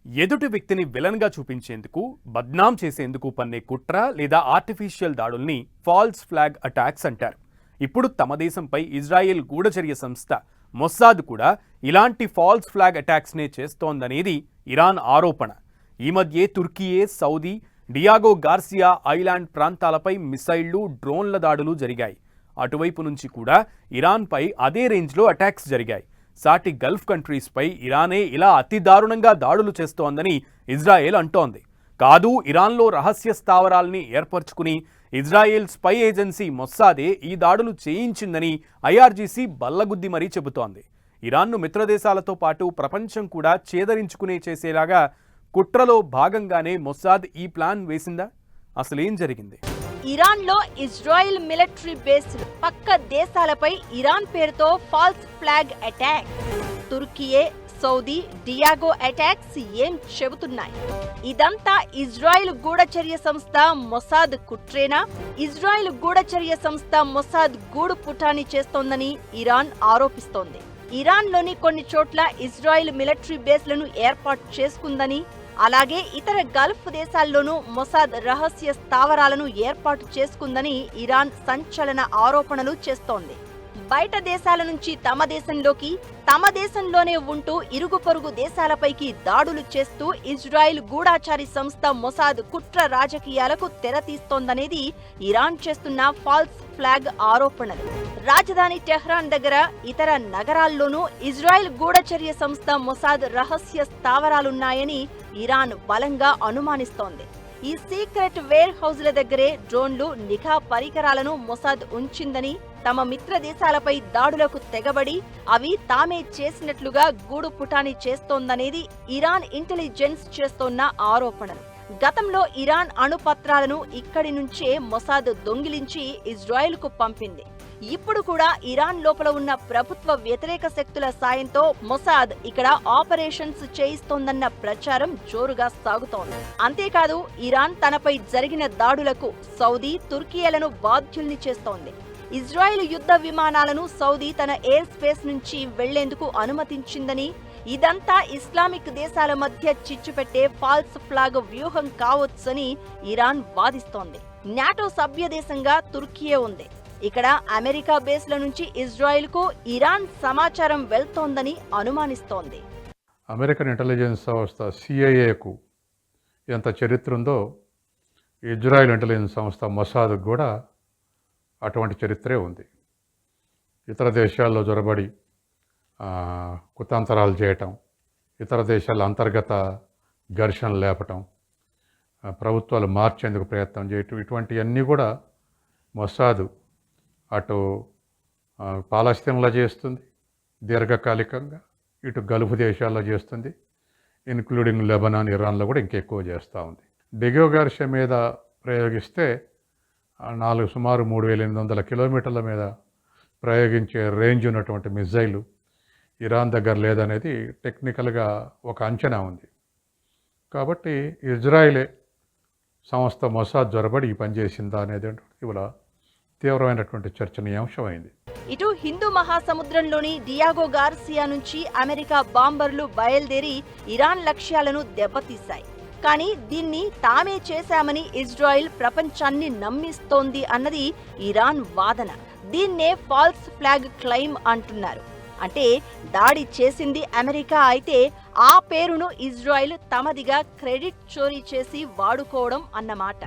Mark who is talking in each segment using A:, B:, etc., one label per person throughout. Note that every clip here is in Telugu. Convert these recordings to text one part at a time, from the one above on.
A: ఎదుటి వ్యక్తిని విలన్గా చూపించేందుకు, బద్నాం చేసేందుకు పన్నే కుట్ర లేదా ఆర్టిఫిషియల్ దాడుల్ని ఫాల్స్ ఫ్లాగ్ అటాక్స్ అంటారు. ఇప్పుడు తమ దేశంపై ఇజ్రాయెల్ గూఢచర్య సంస్థ మొస్సాద్ కూడా ఇలాంటి ఫాల్స్ ఫ్లాగ్ అటాక్స్నే చేస్తోందనేది ఇరాన్ ఆరోపణ. ఈ మధ్యే Türkiye, Saudi, Diego Garcia island ప్రాంతాలపై మిసైళ్లు, డ్రోన్ల దాడులు జరిగాయి. అటువైపు నుంచి కూడా ఇరాన్పై అదే రేంజ్లో అటాక్స్ జరిగాయి. సాటి గల్ఫ్ కంట్రీస్పై ఇరానే ఇలా అతి దారుణంగా దాడులు చేస్తోందని ఇజ్రాయెల్ అంటోంది. కాదు, ఇరాన్లో రహస్య స్థావరాల్ని ఏర్పరచుకుని ఇజ్రాయెల్ స్పై ఏజెన్సీ మొస్సాదే ఈ దాడులు చేయించిందని ఐఆర్జీసీ బల్లగుద్ది మరీ చెబుతోంది. ఇరాన్ను మిత్రదేశాలతో పాటు ప్రపంచం కూడా చేదరించుకునే చేసేలాగా కుట్రలో భాగంగానే మొస్సాద్ ఈ ప్లాన్ వేసిందా? అసలేం జరిగింది?
B: ఇరాన్లో ఇజ్రాయెల్ మిలిటరీ బేస్ పక్క దేశాలపై ఇరాన్ పేరుతో false flag attack. Turkiye, Saudi, Diego attacks ఏం చెబుతున్నాయి? ఇదంతా ఇజ్రాయెల్ గూఢచర్య సంస్థ మొసాద్ కుట్రేనా? ఇజ్రాయెల్ గూఢచర్య సంస్థ మొసాద్ గూడు పుటాని చేస్తోందని ఇరాన్ ఆరోపిస్తోంది. ఇరాన్లోని కొన్ని చోట్ల ఇజ్రాయెల్ మిలిటరీ బేస్లను ఏర్పాటు చేసుకుందని, అలాగే ఇతర గల్ఫ్ దేశాల్లోనూ మొసాద్ రహస్య స్థావరాలను ఏర్పాటు చేసుకుందని ఇరాన్ సంచలన ఆరోపణలు చేస్తోంది. బయట దేశాల నుంచి తమ దేశంలోకి, తమ దేశంలోనే ఉంటూ ఇరుగు పొరుగు దేశాలపైకి దాడులు చేస్తూ ఇజ్రాయెల్ గూఢాచారి సంస్థ మొసాద్ కుట్ర రాజకీయాలకు తెరతీస్తోందనేది ఇరాన్ చేస్తున్న ఫాల్స్ ఫ్లాగ్ ఆరోపణలు. రాజధాని టెహ్రాన్ దగ్గర ఇతర నగరాల్లోనూ ఇజ్రాయెల్ గూఢచర్య సంస్థ మొసాద్ రహస్య స్థావరాలున్నాయని ఇరాన్ బలంగా అనుమానిస్తోంది. ఈ సీక్రెట్ వేర్ హౌజ్ల దగ్గరే డ్రోన్లు, నిఘా పరికరాలను మొసాద్ ఉంచిందని, తమ మిత్ర దేశాలపై దాడులకు తెగబడి అవి తామే చేసినట్లుగా గూడు పుటాని చేస్తోందనేది ఇరాన్ ఇంటెలిజెన్స్ చేస్తోన్న ఆరోపణలు. గతంలో ఇరాన్ అణుపత్రాలను ఇక్కడి నుంచే మొసాద్ దొంగిలించి ఇజ్రాయెల్కు పంపింది. ఇప్పుడు కూడా ఇరాన్ లోపల ఉన్న ప్రభుత్వ వ్యతిరేక శక్తుల సాయంతో మొసాద్ ఇక్కడ ఆపరేషన్స్ చేయిస్తోందన్న ప్రచారం జోరుగా సాగుతోంది. అంతేకాదు, ఇరాన్ తనపై జరిగిన దాడులకు సౌదీ, తుర్కియేలను బాధ్యుల్ని చేస్తోంది. ఇజ్రాయెల్ యుద్ధ విమానాలను సౌదీ తన ఎయిర్ స్పేస్ నుంచి వెళ్లేందుకు అనుమతించిందని, ఇదంతా ఇస్లామిక్ దేశాల మధ్య చిచ్చు పెట్టే ఫాల్స్ ఫ్లాగ్ వ్యూహం కావచ్చని ఇరాన్ వాదిస్తోంది. నాటో సభ్య దేశంగా తుర్కియే ఉంది. ఇక్కడ అమెరికా బేస్ల నుంచి ఇజ్రాయెల్కు ఇరాన్ సమాచారం వెళ్తోందని అనుమానిస్తోంది.
C: అమెరికన్ ఇంటెలిజెన్స్ సంస్థ సిఐఏకు ఎంత చరిత్ర ఉందో ఇజ్రాయెల్ ఇంటెలిజెన్స్ సంస్థ మొసాద్ కూడా అటువంటి చరిత్రే ఉంది. ఇతర దేశాల్లో జొరబడి కుతాంతరాలు చేయటం, ఇతర దేశాల అంతర్గత ఘర్షణలు లేపటం, ప్రభుత్వాలు మార్చేందుకు ప్రయత్నం చేయటం, ఇటువంటివన్నీ కూడా మొసాద్ అటు పాలస్తీన్లో చేస్తుంది దీర్ఘకాలికంగా, ఇటు గల్ఫ్ దేశాల్లో చేస్తుంది, ఇన్క్లూడింగ్ లెబనాన్, ఇరాన్లో కూడా ఇంకెక్కువ చేస్తూ ఉంది. డియాగో గార్సియా మీద ప్రయోగిస్తే సుమారు 3800 కిలోమీటర్ల మీద ప్రయోగించే రేంజ్ ఉన్నటువంటి మిజైలు ఇరాన్ దగ్గర లేదనేది టెక్నికల్గా ఒక అంచనా ఉంది. కాబట్టి ఇజ్రాయెలే సంస్థ మొసాద్ జొరబడి ఈ పని చేసిందా అనేది ఇవాళ తీవ్రమైనటువంటి చర్చనీయాంశమైంది.
B: ఇటు హిందూ మహాసముద్రంలోని డియాగో గార్సియా నుంచి అమెరికా బాంబర్లు బయలుదేరి ఇరాన్ లక్ష్యాలను దెబ్బతీశాయి. కానీ దీన్ని తామే చేశామని ఇజ్రాయెల్ ప్రపంచాన్ని నమ్మిస్తోంది అన్నది ఇరాన్ వాదన. దీన్నే ఫాల్స్ ఫ్లాగ్ క్లెయిమ్ అంటున్నారు. అంటే దాడి చేసింది అమెరికా అయితే ఆ పేరును ఇజ్రాయెల్ తమదిగా క్రెడిట్ చోరీ చేసి వాడుకోవడం అన్నమాట.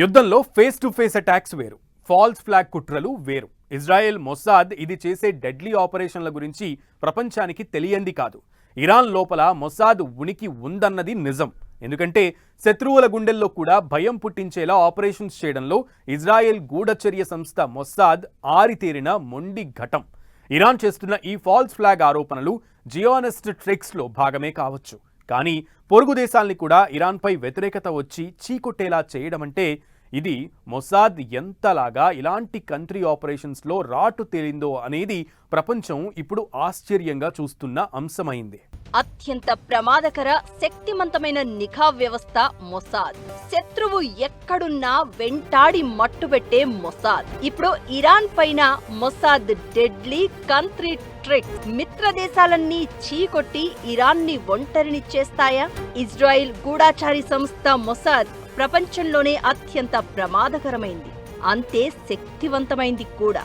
A: యుద్ధంలో ఫేస్ టు ఫేస్ అటాక్స్ వేరు, ఫాల్స్ ఫ్లాగ్ కుట్రలు వేరు. ఇజ్రాయెల్ మొసాద్ ఇది చేసే డెడ్లీ ఆపరేషన్ల గురించి ప్రపంచానికి తెలియంది కాదు. ఇరాన్ లోపల మొసాద్ ఉనికి ఉందన్నది నిజం. ఎందుకంటే శత్రువుల గుండెల్లో కూడా భయం పుట్టించేలా ఆపరేషన్స్ చేయడంలో ఇజ్రాయెల్ గూఢచర్య సంస్థ మొసాద్ ఆరితేరిన మొండి ఘటం. ఇరాన్ చేస్తున్న ఈ ఫాల్స్ ఫ్లాగ్ ఆరోపణలు జియోనిస్ట్ ట్రిక్స్లో భాగమే కావచ్చు. కానీ పొరుగు దేశాల్ని కూడా ఇరాన్పై వ్యతిరేకత వచ్చి చీకొట్టేలా చేయడమంటే ఇది మొసాద్ ఎంతలాగా ఇలాంటి కంట్రీ ఆపరేషన్స్లో రాటు తేలిందో అనేది ప్రపంచం ఇప్పుడు ఆశ్చర్యంగా చూస్తున్న అంశమైంది.
B: అత్యంత ప్రమాదకర, శక్తివంతమైన నిఘా వ్యవస్థ మొసాద్. శత్రువు ఎక్కడున్నా వెంటాడి మట్టుబెట్టే మొసాద్. ఇప్పుడు ఇరాన్ పైన మొసాద్ డెడ్లీ కంట్రీ ట్రిక్స్ మిత్ర దేశాలన్నీ చీకొట్టి ఇరాన్ని ఒంటరిని చేస్తాయా? ఇజ్రాయిల్ గూఢాచారి సంస్థ మొసాద్ ప్రపంచంలోనే అత్యంత ప్రమాదకరమైంది, అంతే శక్తివంతమైంది కూడా.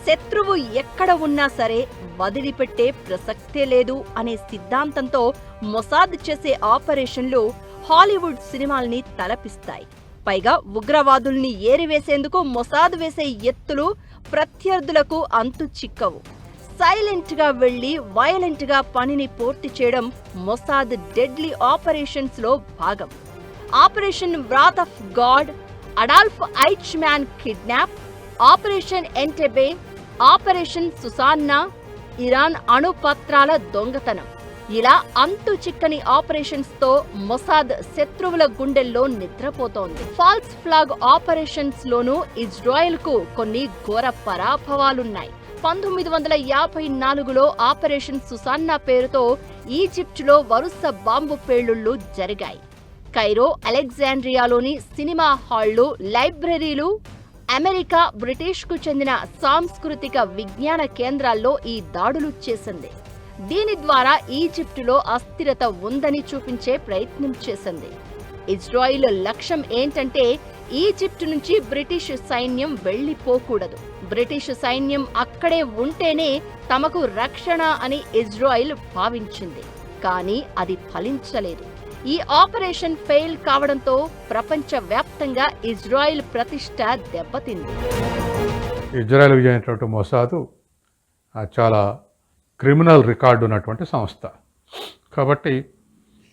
B: శత్రువు ఎక్కడ ఉన్నా సరే వదిలిపెట్టే ప్రసక్తే లేదు అనే సిద్ధాంతంతో మొసాద్ చేసే ఆపరేషన్లు హాలీవుడ్ సినిమాల్ని తలపిస్తాయి. పైగా ఉగ్రవాదుల్ని ఏరివేసేందుకు మొసాద్ వేసే ఎత్తులు ప్రత్యర్థులకు అంతు చిక్కవు. సైలెంట్ గా వెళ్లి వైలెంట్ గా పనిని పూర్తి చేయడం మొసాద్ డెడ్లీ ఆపరేషన్స్ లో భాగం. Operation wrath of God, Adolf Eichmann kidnap, operation Entebbe, operation Susanna, Iran అణుపత్రాల దొంగతనం, ఇలా అంతు చిక్కని ఆపరేషన్స్ తో మొసాద్ శత్రువుల గుండెల్లో నిద్రపోతోంది. ఫాల్స్ ఫ్లాగ్ ఆపరేషన్స్ లోనూ ఇజ్రాయెల్ కు కొన్ని ఘోర పరాభవాలున్నాయి. 1954లో ఆపరేషన్ సుసాన్నా పేరుతో ఈజిప్టులో వరుస బాంబు పేలుళ్లు జరిగాయి. కైరో, అలెగ్జాండ్రియాలోని సినిమా హాళ్లు, లైబ్రరీలు, అమెరికా, బ్రిటిష్కు చెందిన సాంస్కృతిక విజ్ఞాన కేంద్రాల్లో ఈ దాడులు చేసింది. దీని ద్వారా ఈజిప్టులో అస్థిరత ఉందని చూపించే ప్రయత్నం చేసింది. ఇజ్రాయిల్ లక్ష్యం ఏంటంటే ఈజిప్టు నుంచి బ్రిటిష్ సైన్యం వెళ్లిపోకూడదు, బ్రిటిష్ సైన్యం అక్కడే ఉంటేనే తమకు రక్షణ అని ఇజ్రాయిల్ భావించింది. కానీ అది ఫలించలేదు. ఈ ఆపరేషన్ ఫెయిల్ కావడంతో ప్రపంచవ్యాప్తంగా ఇజ్రాయిల్ ప్రతిష్ట దెబ్బతింది.
C: ఇజ్రాయెల్ అయినటువంటి మొసాదు చాలా క్రిమినల్ రికార్డు ఉన్నటువంటి సంస్థ. కాబట్టి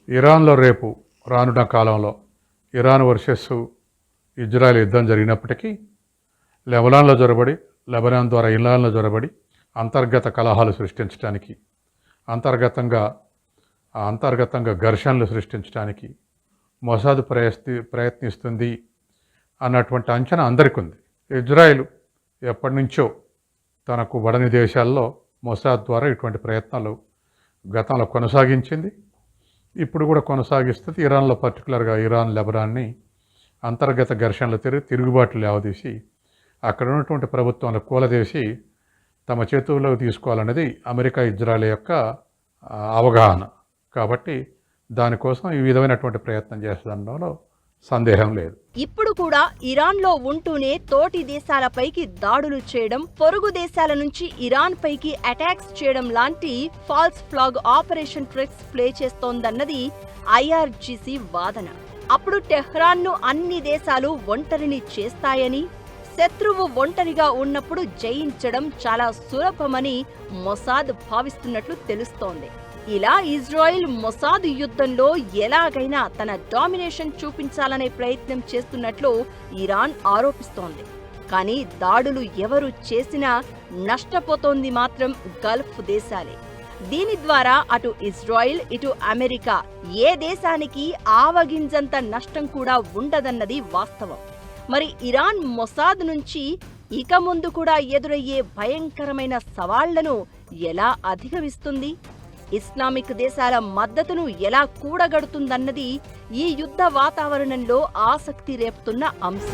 C: ఇరాన్లో రేపు రానున్న కాలంలో ఇరాన్ వర్సెస్ ఇజ్రాయెల్ యుద్ధం జరిగినప్పటికీ లెబనాన్లో జొరబడి, లెబనాన్ ద్వారా ఇరాన్లో జొరబడి అంతర్గత కలహాలు సృష్టించడానికి, అంతర్గతంగా ఘర్షణలు సృష్టించడానికి మొసాద్ ప్రయత్నిస్తుంది అన్నటువంటి అంచనా అందరికీ ఉంది. ఇజ్రాయెల్ ఎప్పటి నుంచో తనకు వడని దేశాల్లో మొసాద్ ద్వారా ఇటువంటి ప్రయత్నాలు గతంలో కొనసాగించింది, ఇప్పుడు కూడా కొనసాగిస్తుంది. ఇరాన్లో పర్టికులర్గా ఇరాన్ లెబనాన్ని అంతర్గత ఘర్షణలు తిరుగుబాట్లు లేవదీసి అక్కడ ఉన్నటువంటి ప్రభుత్వాలను కూలదేసి తమ చేతుల్లోకి తీసుకోవాలనేది అమెరికా ఇజ్రాయెల్ యొక్క అవగాహన. కాబట్టి దానికోసం ఈ విధమైనటువంటి ప్రయత్నం చేస్తుండడంలో సందేహం లేదు.
B: ఇప్పుడు కూడా ఇరాన్లో ఉంటూనే తోటి దేశాలపైకి దాడులు చేయడం, పొరుగు దేశాల నుంచి ఇరాన్ పైకి అటాక్స్ చేయడం లాంటి false flag operation tricks play చేస్తోందన్నది ఐఆర్జీసీ వాదన. అప్పుడు టెహ్రాన్ను అన్ని దేశాలు ఒంటరిని చేస్తాయని, శత్రువు ఒంటరిగా ఉన్నప్పుడు జయించడం చాలా సులభమని మొసాద్ భావిస్తున్నట్లు తెలుస్తోంది. ఇలా ఇజ్రాయిల్ మొసాద్ యుద్ధంలో ఎలాగైనా తన డామినేషన్ చూపించాలనే ప్రయత్నం చేస్తున్నట్లు ఇరాన్ ఆరోపిస్తోంది. కానీ దాడులు ఎవరు చేసినా నష్టపోతోంది మాత్రం గల్ఫ్ దేశాలే. దీని ద్వారా అటు ఇజ్రాయిల్, ఇటు అమెరికా ఏ దేశానికి ఆవగింజంత నష్టం కూడా ఉండదన్నది వాస్తవం. మరి ఇరాన్ మొసాద్ నుంచి ఇక ముందు కూడా ఎదురయ్యే భయంకరమైన సవాళ్లను ఎలా అధిగమిస్తుంది? ఇస్లామిక్ దేశాల మద్దతును ఎలా కూడగడుతుందన్నది ఈ యుద్ధ వాతావరణంలో ఆసక్తి రేపుతున్న అంశం.